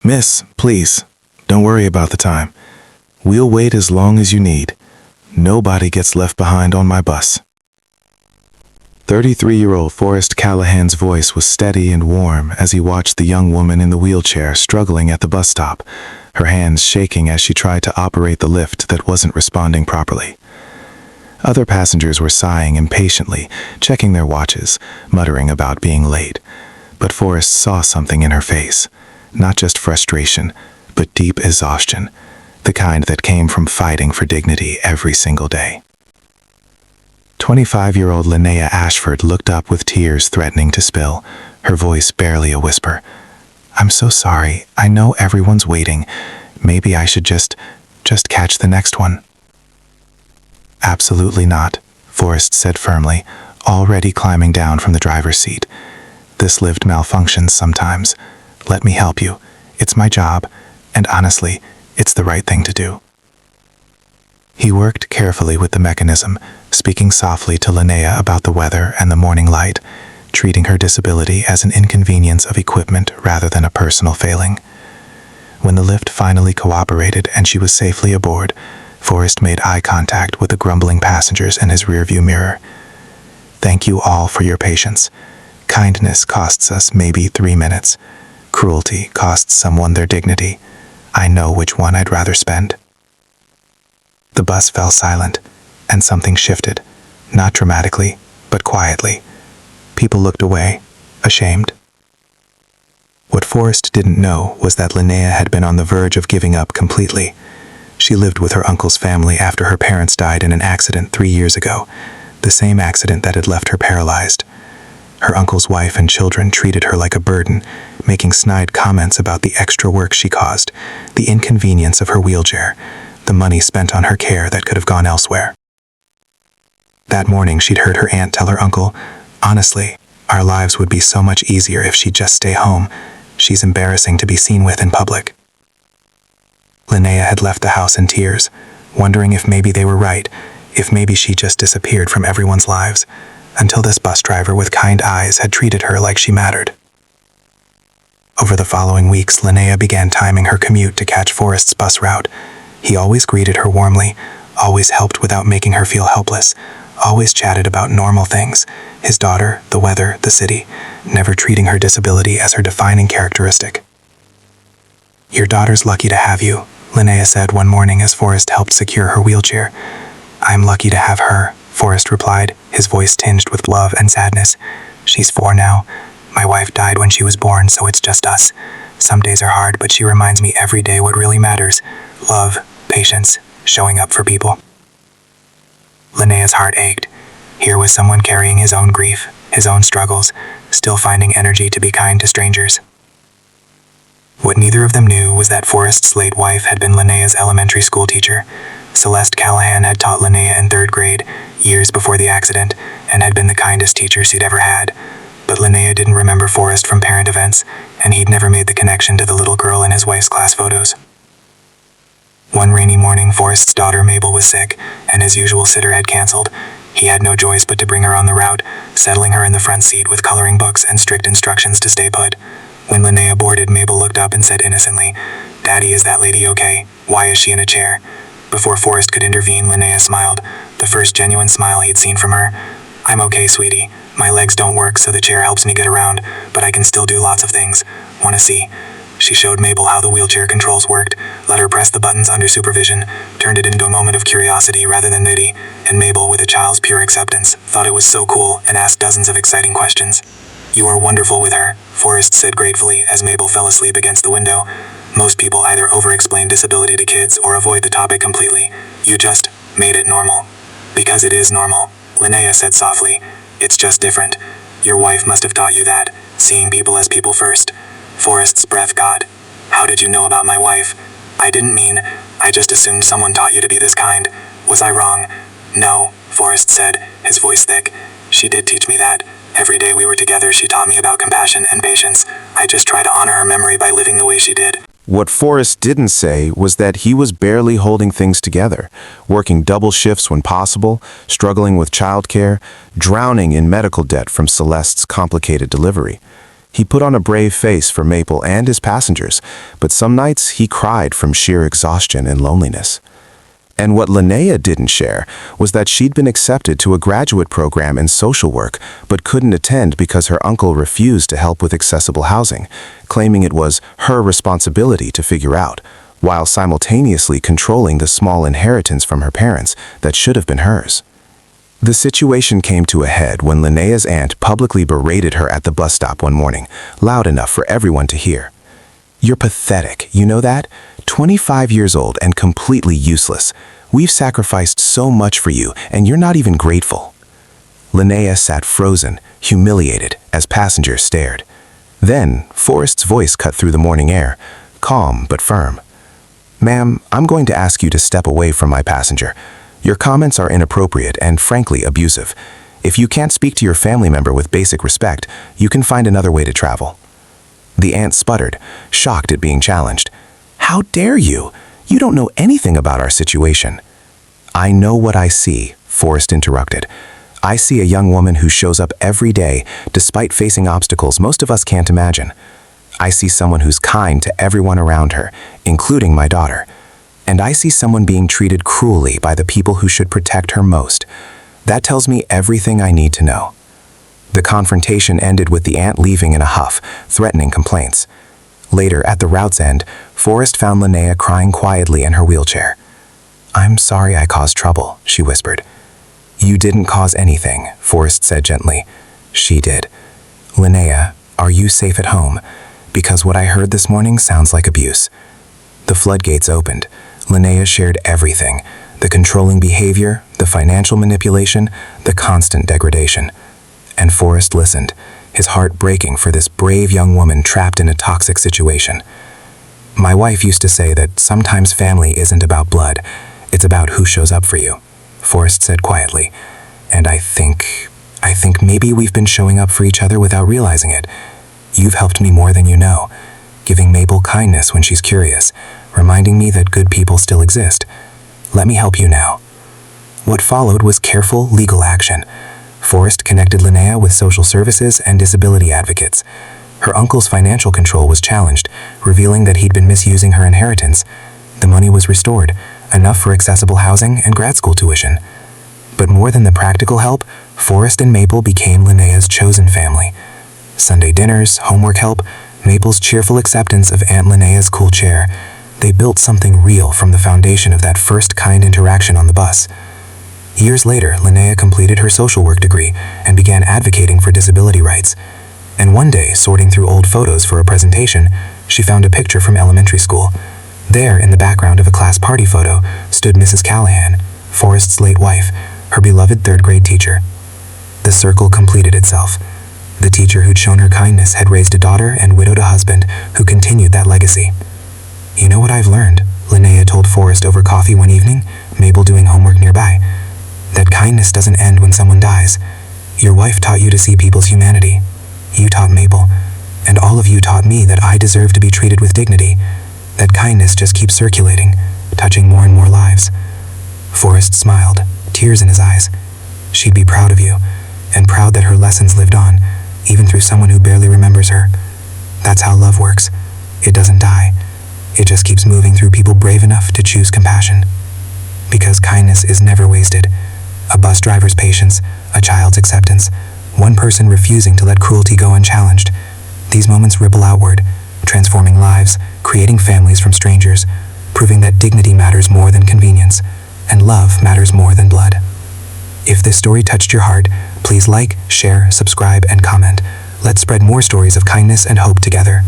Miss, please, don't worry about the time. We'll wait as long as you need. Nobody gets left behind on my bus. 33-year-old Forrest Callahan's voice was steady and warm as he watched the young woman in the wheelchair struggling at the bus stop, her hands shaking as she tried to operate the lift that wasn't responding properly. Other passengers were sighing impatiently, checking their watches, muttering about being late. But Forrest saw something in her face. Not just frustration, but deep exhaustion, the kind that came from fighting for dignity every single day. 25-year-old Linnea Ashford looked up with tears threatening to spill, her voice barely a whisper. "I'm so sorry. I know everyone's waiting. Maybe I should just catch the next one." "Absolutely not," Forrest said firmly, already climbing down from the driver's seat. "This lift malfunctions sometimes. Let me help you. It's my job, and honestly, it's the right thing to do." He worked carefully with the mechanism, speaking softly to Linnea about the weather and the morning light, treating her disability as an inconvenience of equipment rather than a personal failing. When the lift finally cooperated and she was safely aboard, Forrest made eye contact with the grumbling passengers in his rearview mirror. "Thank you all for your patience. Kindness costs us maybe 3 minutes. Cruelty costs someone their dignity. I know which one I'd rather spend." The bus fell silent, and something shifted, not dramatically, but quietly. People looked away, ashamed. What Forrest didn't know was that Linnea had been on the verge of giving up completely. She lived with her uncle's family after her parents died in an accident 3 years ago, the same accident that had left her paralyzed. Her uncle's wife and children treated her like a burden, making snide comments about the extra work she caused, the inconvenience of her wheelchair, the money spent on her care that could have gone elsewhere. That morning she'd heard her aunt tell her uncle, "Honestly, our lives would be so much easier if she'd just stay home. She's embarrassing to be seen with in public." Linnea had left the house in tears, wondering if maybe they were right, if maybe she just disappeared from everyone's lives, until this bus driver with kind eyes had treated her like she mattered. Over the following weeks, Linnea began timing her commute to catch Forrest's bus route. He always greeted her warmly, always helped without making her feel helpless, always chatted about normal things, his daughter, the weather, the city, never treating her disability as her defining characteristic. "Your daughter's lucky to have you," Linnea said one morning as Forrest helped secure her wheelchair. "I'm lucky to have her," Forrest replied, his voice tinged with love and sadness. "She's 4 now. My wife died when she was born, so it's just us. Some days are hard, but she reminds me every day what really matters. Love, patience, showing up for people." Linnea's heart ached. Here was someone carrying his own grief, his own struggles, still finding energy to be kind to strangers. What neither of them knew was that Forrest's late wife had been Linnea's elementary school teacher. Celeste Callahan had taught Linnea in 3rd grade, years before the accident, and had been the kindest teacher she'd ever had. But Linnea didn't remember Forrest from parent events, and he'd never made the connection to the little girl in his wife's class photos. One rainy morning, Forrest's daughter Mabel was sick, and his usual sitter had canceled. He had no choice but to bring her on the route, settling her in the front seat with coloring books and strict instructions to stay put. When Linnea boarded, Mabel looked up and said innocently, "Daddy, is that lady okay? Why is she in a chair?" Before Forrest could intervene, Linnea smiled, the first genuine smile he'd seen from her. "I'm okay, sweetie. My legs don't work, so the chair helps me get around, but I can still do lots of things. Want to see?" She showed Mabel how the wheelchair controls worked, let her press the buttons under supervision, turned it into a moment of curiosity rather than pity, and Mabel, with a child's pure acceptance, thought it was so cool and asked dozens of exciting questions. "You are wonderful with her," Forrest said gratefully as Mabel fell asleep against the window. "Most people either over-explain disability to kids or avoid the topic completely. You just made it normal." "Because it is normal," Linnea said softly. "It's just different. Your wife must have taught you that, seeing people as people first." Forrest's breath caught. "How did you know about my wife?" "I didn't mean, I just assumed someone taught you to be this kind. Was I wrong?" "No," Forrest said, his voice thick. "She did teach me that. Every day we were together, she taught me about compassion and patience. I just try to honor her memory by living the way she did." What Forrest didn't say was that he was barely holding things together, working double shifts when possible, struggling with childcare, drowning in medical debt from Celeste's complicated delivery. He put on a brave face for Maple and his passengers, but some nights he cried from sheer exhaustion and loneliness. And what Linnea didn't share was that she'd been accepted to a graduate program in social work but couldn't attend because her uncle refused to help with accessible housing, claiming it was her responsibility to figure out, while simultaneously controlling the small inheritance from her parents that should have been hers. The situation came to a head when Linnea's aunt publicly berated her at the bus stop one morning, loud enough for everyone to hear. "You're pathetic, you know that? 25 years old and completely useless. We've sacrificed so much for you, and you're not even grateful." Linnea sat frozen, humiliated, as passengers stared. Then, Forrest's voice cut through the morning air, calm but firm. "Ma'am, I'm going to ask you to step away from my passenger. Your comments are inappropriate and frankly abusive. If you can't speak to your family member with basic respect, you can find another way to travel." The aunt sputtered, shocked at being challenged. "How dare you? You don't know anything about our situation." "I know what I see," Forrest interrupted. "I see a young woman who shows up every day, despite facing obstacles most of us can't imagine. I see someone who's kind to everyone around her, including my daughter. And I see someone being treated cruelly by the people who should protect her most. That tells me everything I need to know." The confrontation ended with the aunt leaving in a huff, threatening complaints. Later, at the route's end, Forrest found Linnea crying quietly in her wheelchair. "I'm sorry I caused trouble," she whispered. "You didn't cause anything," Forrest said gently. "She did. Linnea, are you safe at home? Because what I heard this morning sounds like abuse." The floodgates opened. Linnea shared everything: the controlling behavior, the financial manipulation, the constant degradation. And Forrest listened, his heart breaking for this brave young woman trapped in a toxic situation. "My wife used to say that sometimes family isn't about blood, it's about who shows up for you," Forrest said quietly. "And I think maybe we've been showing up for each other without realizing it. You've helped me more than you know, giving Maple kindness when she's curious, reminding me that good people still exist. Let me help you now." What followed was careful legal action. Forrest connected Linnea with social services and disability advocates. Her uncle's financial control was challenged, revealing that he'd been misusing her inheritance. The money was restored, enough for accessible housing and grad school tuition. But more than the practical help, Forrest and Maple became Linnea's chosen family. Sunday dinners, homework help, Maple's cheerful acceptance of Aunt Linnea's cool chair. They built something real from the foundation of that first kind interaction on the bus. Years later, Linnea completed her social work degree and began advocating for disability rights. And one day, sorting through old photos for a presentation, she found a picture from elementary school. There, in the background of a class party photo, stood Mrs. Callahan, Forrest's late wife, her beloved third-grade teacher. The circle completed itself. The teacher who'd shown her kindness had raised a daughter and widowed a husband who continued that legacy. "You know what I've learned?" Linnea told Forrest over coffee one evening, Maple doing homework nearby. "That kindness doesn't end when someone dies. Your wife taught you to see people's humanity. You taught Maple, and all of you taught me that I deserve to be treated with dignity. That kindness just keeps circulating, touching more and more lives." Forrest smiled, tears in his eyes. She'd be proud of you, and proud that her lessons lived on, even through someone who barely remembers her. That's how love works. It doesn't die. It just keeps moving through people brave enough to choose compassion. Because kindness is never wasted. A bus driver's patience, a child's acceptance, one person refusing to let cruelty go unchallenged. These moments ripple outward, transforming lives, creating families from strangers, proving that dignity matters more than convenience, and love matters more than blood. If this story touched your heart, please like, share, subscribe, and comment. Let's spread more stories of kindness and hope together.